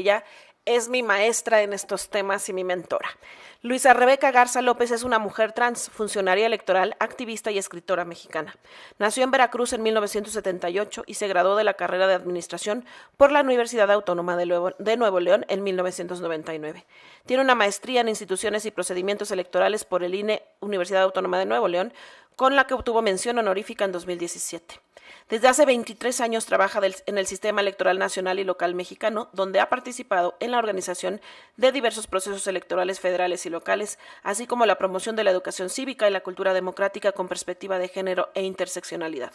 Ella es mi maestra en estos temas y mi mentora. Luisa Rebeca Garza López es una mujer trans, funcionaria electoral, activista y escritora mexicana. Nació en Veracruz en 1978 y se graduó de la carrera de Administración por la Universidad Autónoma de Nuevo León en 1999. Tiene una maestría en Instituciones y Procedimientos Electorales por el INE Universidad Autónoma de Nuevo León, con la que obtuvo mención honorífica en 2017. Desde hace 23 años trabaja en el sistema electoral nacional y local mexicano, donde ha participado en la organización de diversos procesos electorales federales y locales, así como la promoción de la educación cívica y la cultura democrática con perspectiva de género e interseccionalidad.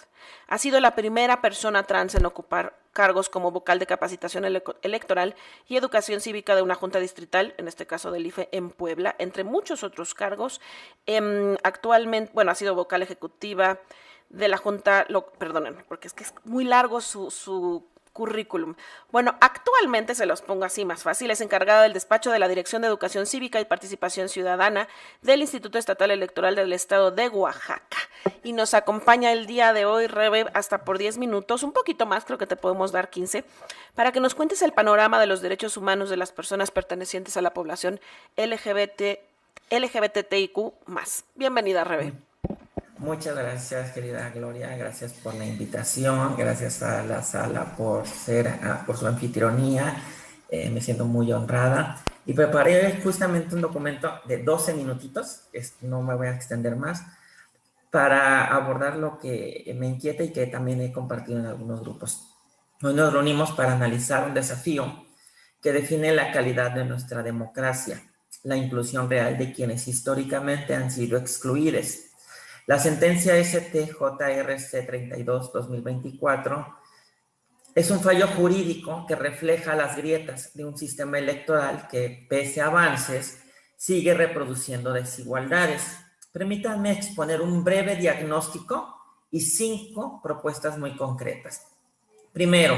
Ha sido la primera persona trans en ocupar cargos como vocal de capacitación electoral y educación cívica de una junta distrital, en este caso del IFE en Puebla, entre muchos otros cargos. Actualmente, ha sido vocal ejecutiva de la Junta, perdónenme, porque es que es muy largo su currículum. Bueno, actualmente se los pongo así más fácil, es encargada del despacho de la Dirección de Educación Cívica y Participación Ciudadana del Instituto Estatal Electoral del Estado de Oaxaca. Y nos acompaña el día de hoy, Rebe, hasta por 10 minutos, un poquito más, creo que te podemos dar 15, para que nos cuentes el panorama de los derechos humanos de las personas pertenecientes a la población LGBTIQ+. Bienvenida, Rebe. Muchas gracias, querida Gloria, gracias por la invitación, gracias a la sala por su anfitrionía, me siento muy honrada y preparé justamente un documento de 12 minutitos, no me voy a extender más, para abordar lo que me inquieta y que también he compartido en algunos grupos. Hoy nos reunimos para analizar un desafío que define la calidad de nuestra democracia, la inclusión real de quienes históricamente han sido excluidos. La sentencia STJRC 32-2024 es un fallo jurídico que refleja las grietas de un sistema electoral que, pese a avances, sigue reproduciendo desigualdades. Permítanme exponer un breve diagnóstico y 5 propuestas muy concretas. Primero,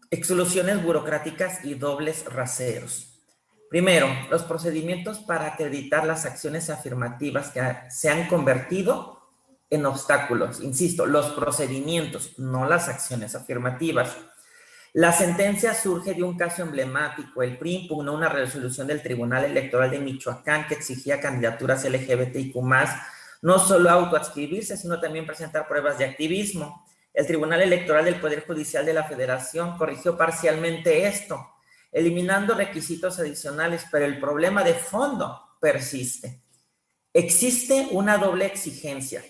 exclusiones burocráticas y dobles raseros. Primero, los procedimientos para acreditar las acciones afirmativas que se han convertido en obstáculos. Insisto, los procedimientos, no las acciones afirmativas. La sentencia surge de un caso emblemático. El PRI impugnó una resolución del Tribunal Electoral de Michoacán que exigía candidaturas LGBTIQ+, no solo autoadscribirse, sino también presentar pruebas de activismo. El Tribunal Electoral del Poder Judicial de la Federación corrigió parcialmente esto, eliminando requisitos adicionales, pero el problema de fondo persiste. Existe una doble exigencia.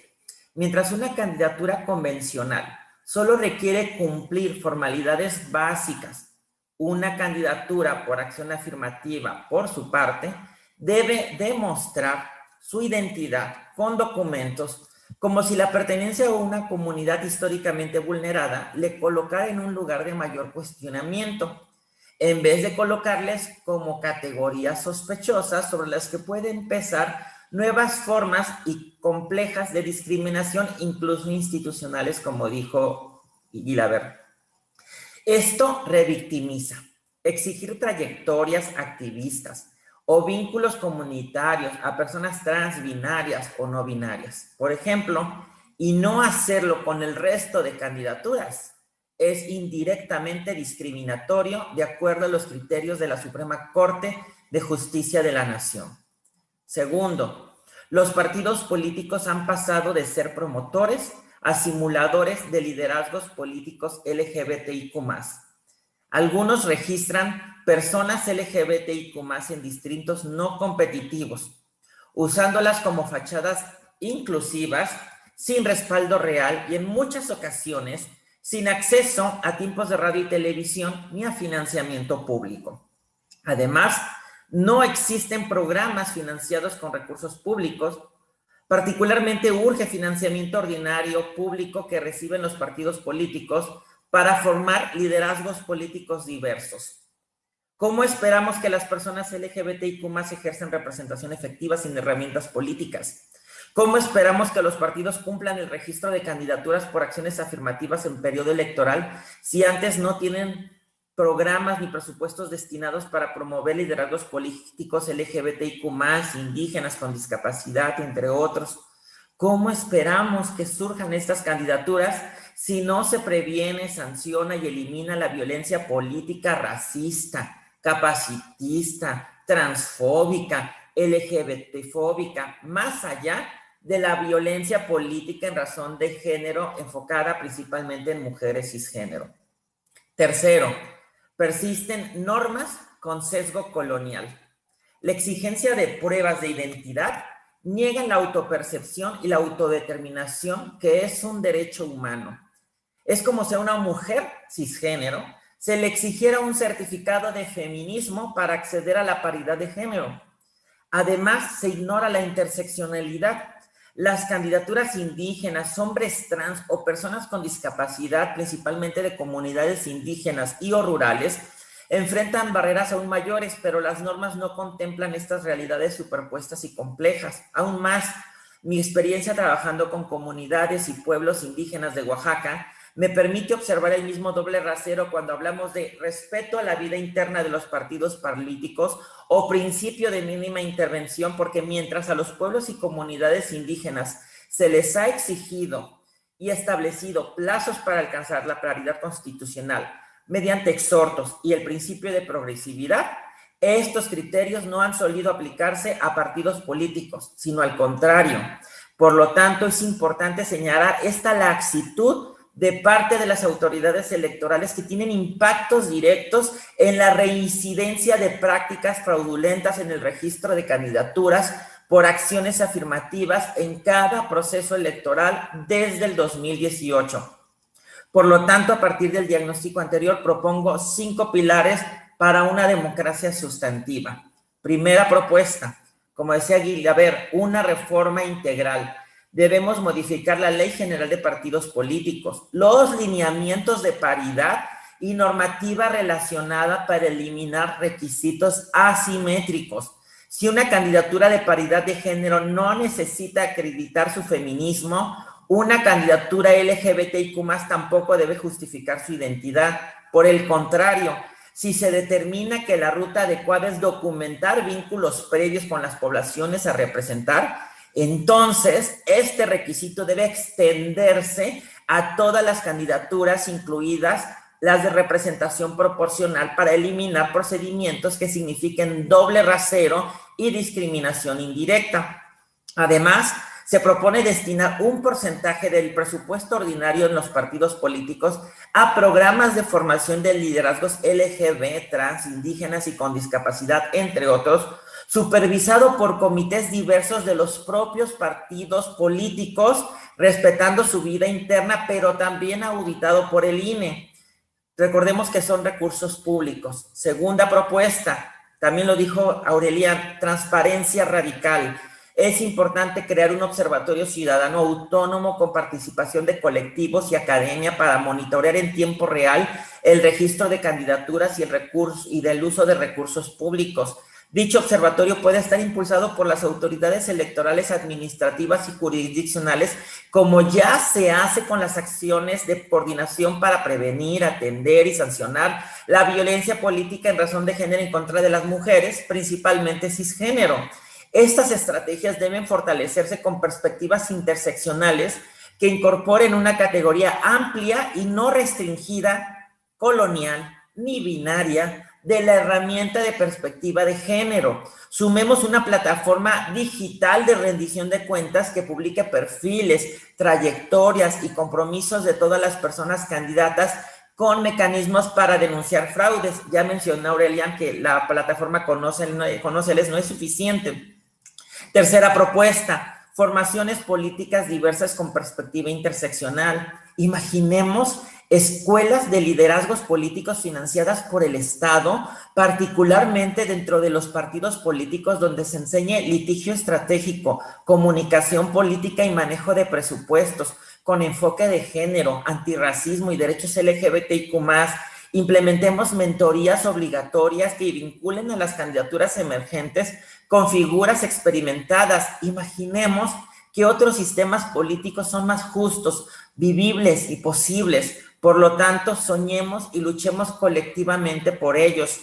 Mientras una candidatura convencional solo requiere cumplir formalidades básicas, una candidatura por acción afirmativa, por su parte, debe demostrar su identidad con documentos, como si la pertenencia a una comunidad históricamente vulnerada le colocara en un lugar de mayor cuestionamiento, en vez de colocarles como categorías sospechosas sobre las que pueden pesar nuevas formas y complejas de discriminación, incluso institucionales, como dijo Guilaber. Esto revictimiza. Exigir trayectorias activistas o vínculos comunitarios a personas trans, binarias o no binarias, por ejemplo, y no hacerlo con el resto de candidaturas, es indirectamente discriminatorio de acuerdo a los criterios de la Suprema Corte de Justicia de la Nación. Segundo, los partidos políticos han pasado de ser promotores a simuladores de liderazgos políticos LGBTIQ+. Algunos registran personas LGBTIQ+ en distritos no competitivos, usándolas como fachadas inclusivas, sin respaldo real y en muchas ocasiones sin acceso a tiempos de radio y televisión ni a financiamiento público. Además, no existen programas financiados con recursos públicos. Particularmente urge financiamiento ordinario público que reciben los partidos políticos para formar liderazgos políticos diversos. ¿Cómo esperamos que las personas LGBTIQ+ ejerzan representación efectiva sin herramientas políticas? ¿Cómo esperamos que los partidos cumplan el registro de candidaturas por acciones afirmativas en periodo electoral si antes no tienen programas ni presupuestos destinados para promover liderazgos políticos LGBTIQ+, indígenas con discapacidad, entre otros? ¿Cómo esperamos que surjan estas candidaturas si no se previene, sanciona y elimina la violencia política racista, capacitista, transfóbica, LGBTfóbica, más allá de la violencia política en razón de género enfocada principalmente en mujeres cisgénero. Tercero, persisten normas con sesgo colonial. La exigencia de pruebas de identidad niega la autopercepción y la autodeterminación, que es un derecho humano. Es como si a una mujer cisgénero se le exigiera un certificado de feminismo para acceder a la paridad de género. Además, se ignora la interseccionalidad. Las candidaturas indígenas, hombres trans o personas con discapacidad, principalmente de comunidades indígenas y o rurales, enfrentan barreras aún mayores, pero las normas no contemplan estas realidades superpuestas y complejas. Aún más, mi experiencia trabajando con comunidades y pueblos indígenas de Oaxaca me permite observar el mismo doble rasero cuando hablamos de respeto a la vida interna de los partidos políticos o principio de mínima intervención, porque mientras a los pueblos y comunidades indígenas se les ha exigido y establecido plazos para alcanzar la paridad constitucional mediante exhortos y el principio de progresividad, estos criterios no han solido aplicarse a partidos políticos, sino al contrario. Por lo tanto, es importante señalar esta laxitud de parte de las autoridades electorales que tienen impactos directos en la reincidencia de prácticas fraudulentas en el registro de candidaturas por acciones afirmativas en cada proceso electoral desde el 2018. Por lo tanto, a partir del diagnóstico anterior, propongo 5 pilares para una democracia sustantiva. Primera propuesta, como decía Guillaber, una reforma integral. Debemos modificar la Ley General de Partidos Políticos, los lineamientos de paridad y normativa relacionada para eliminar requisitos asimétricos. Si una candidatura de paridad de género no necesita acreditar su feminismo, una candidatura LGBTIQ+ tampoco debe justificar su identidad. Por el contrario, si se determina que la ruta adecuada es documentar vínculos previos con las poblaciones a representar, entonces este requisito debe extenderse a todas las candidaturas, incluidas las de representación proporcional, para eliminar procedimientos que signifiquen doble rasero y discriminación indirecta. Además, se propone destinar un porcentaje del presupuesto ordinario en los partidos políticos a programas de formación de liderazgos LGBT, trans, indígenas y con discapacidad, entre otros, supervisado por comités diversos de los propios partidos políticos, respetando su vida interna, pero también auditado por el INE. Recordemos que son recursos públicos. Segunda propuesta, también lo dijo Aurelian, transparencia radical. Es importante crear un observatorio ciudadano autónomo con participación de colectivos y academia para monitorear en tiempo real el registro de candidaturas y del uso de recursos públicos. Dicho observatorio puede estar impulsado por las autoridades electorales, administrativas y jurisdiccionales, como ya se hace con las acciones de coordinación para prevenir, atender y sancionar la violencia política en razón de género en contra de las mujeres, principalmente cisgénero. Estas estrategias deben fortalecerse con perspectivas interseccionales que incorporen una categoría amplia y no restringida, colonial ni binaria, de la herramienta de perspectiva de género. Sumemos una plataforma digital de rendición de cuentas que publique perfiles, trayectorias y compromisos de todas las personas candidatas con mecanismos para denunciar fraudes. Ya mencionó Aurelian que la plataforma Conóceles no es suficiente. Tercera propuesta, formaciones políticas diversas con perspectiva interseccional. Imaginemos escuelas de liderazgos políticos financiadas por el Estado, particularmente dentro de los partidos políticos, donde se enseñe litigio estratégico, comunicación política y manejo de presupuestos, con enfoque de género, antirracismo y derechos LGBTIQ+. Implementemos mentorías obligatorias que vinculen a las candidaturas emergentes con figuras experimentadas. Imaginemos que otros sistemas políticos son más justos, vivibles y posibles. Por lo tanto, soñemos y luchemos colectivamente por ellos.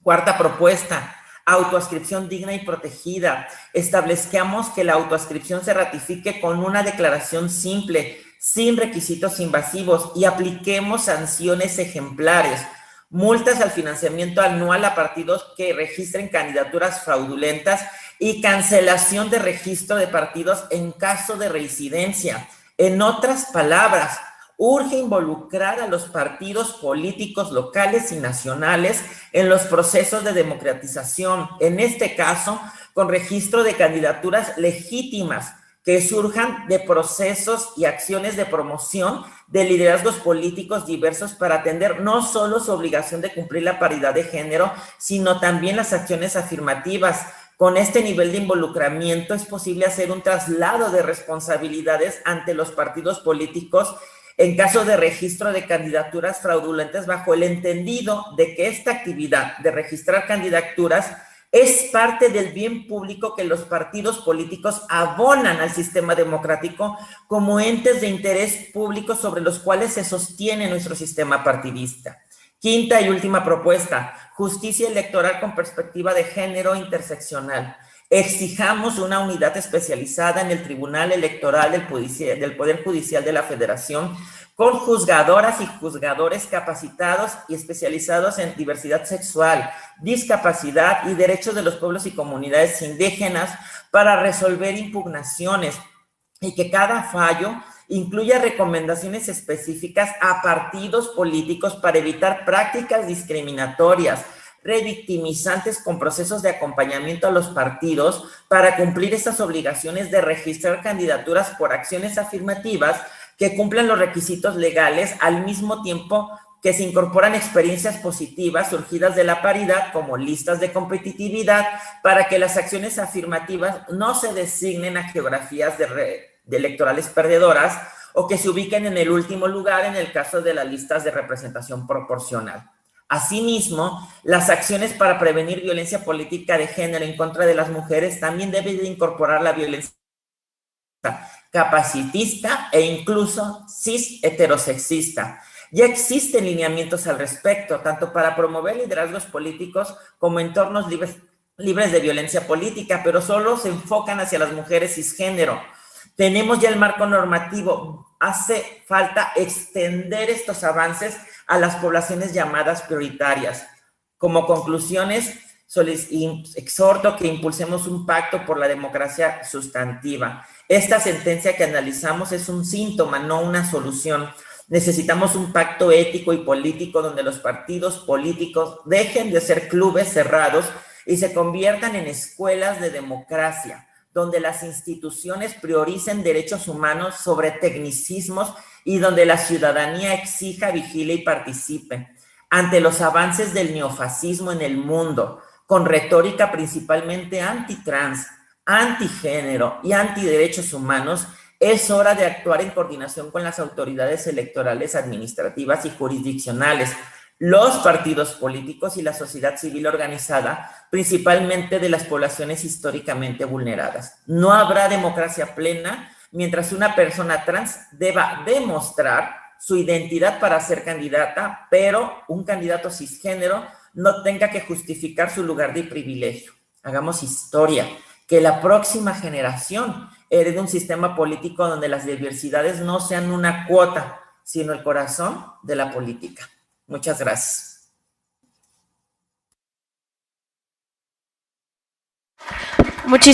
Cuarta propuesta, autoadscripción digna y protegida. Establezcamos que la autoadscripción se ratifique con una declaración simple, sin requisitos invasivos y apliquemos sanciones ejemplares, multas al financiamiento anual a partidos que registren candidaturas fraudulentas y cancelación de registro de partidos en caso de reincidencia. En otras palabras, urge involucrar a los partidos políticos locales y nacionales en los procesos de democratización, en este caso, con registro de candidaturas legítimas que surjan de procesos y acciones de promoción de liderazgos políticos diversos para atender no solo su obligación de cumplir la paridad de género, sino también las acciones afirmativas. Con este nivel de involucramiento es posible hacer un traslado de responsabilidades ante los partidos políticos en caso de registro de candidaturas fraudulentas, bajo el entendido de que esta actividad de registrar candidaturas es parte del bien público que los partidos políticos abonan al sistema democrático como entes de interés público sobre los cuales se sostiene nuestro sistema partidista. Quinta y última propuesta, justicia electoral con perspectiva de género interseccional. Exijamos una unidad especializada en el Tribunal Electoral del Poder Judicial de la Federación, con juzgadoras y juzgadores capacitados y especializados en diversidad sexual, discapacidad y derechos de los pueblos y comunidades indígenas para resolver impugnaciones, y que cada fallo incluya recomendaciones específicas a partidos políticos para evitar prácticas discriminatorias, revictimizantes, con procesos de acompañamiento a los partidos para cumplir estas obligaciones de registrar candidaturas por acciones afirmativas que cumplan los requisitos legales, al mismo tiempo que se incorporan experiencias positivas surgidas de la paridad, como listas de competitividad, para que las acciones afirmativas no se designen a geografías de electorales perdedoras o que se ubiquen en el último lugar en el caso de las listas de representación proporcional. Asimismo, las acciones para prevenir violencia política de género en contra de las mujeres también deben de incorporar la violencia capacitista e incluso cis heterosexista. Ya existen lineamientos al respecto, tanto para promover liderazgos políticos como entornos libres de violencia política, pero solo se enfocan hacia las mujeres cisgénero. Tenemos ya el marco normativo, hace falta extender estos avances a las poblaciones llamadas prioritarias. Como conclusiones, exhorto que impulsemos un pacto por la democracia sustantiva. Esta sentencia que analizamos es un síntoma, no una solución. Necesitamos un pacto ético y político donde los partidos políticos dejen de ser clubes cerrados y se conviertan en escuelas de democracia, donde las instituciones prioricen derechos humanos sobre tecnicismos y donde la ciudadanía exija, vigile y participe. Ante los avances del neofascismo en el mundo, con retórica principalmente antitrans, antigénero y antiderechos humanos, es hora de actuar en coordinación con las autoridades electorales, administrativas y jurisdiccionales, los partidos políticos y la sociedad civil organizada, principalmente de las poblaciones históricamente vulneradas. No habrá democracia plena mientras una persona trans deba demostrar su identidad para ser candidata, pero un candidato cisgénero no tenga que justificar su lugar de privilegio. Hagamos historia, que la próxima generación herede un sistema político donde las diversidades no sean una cuota, sino el corazón de la política. Muchas gracias. Muchísimas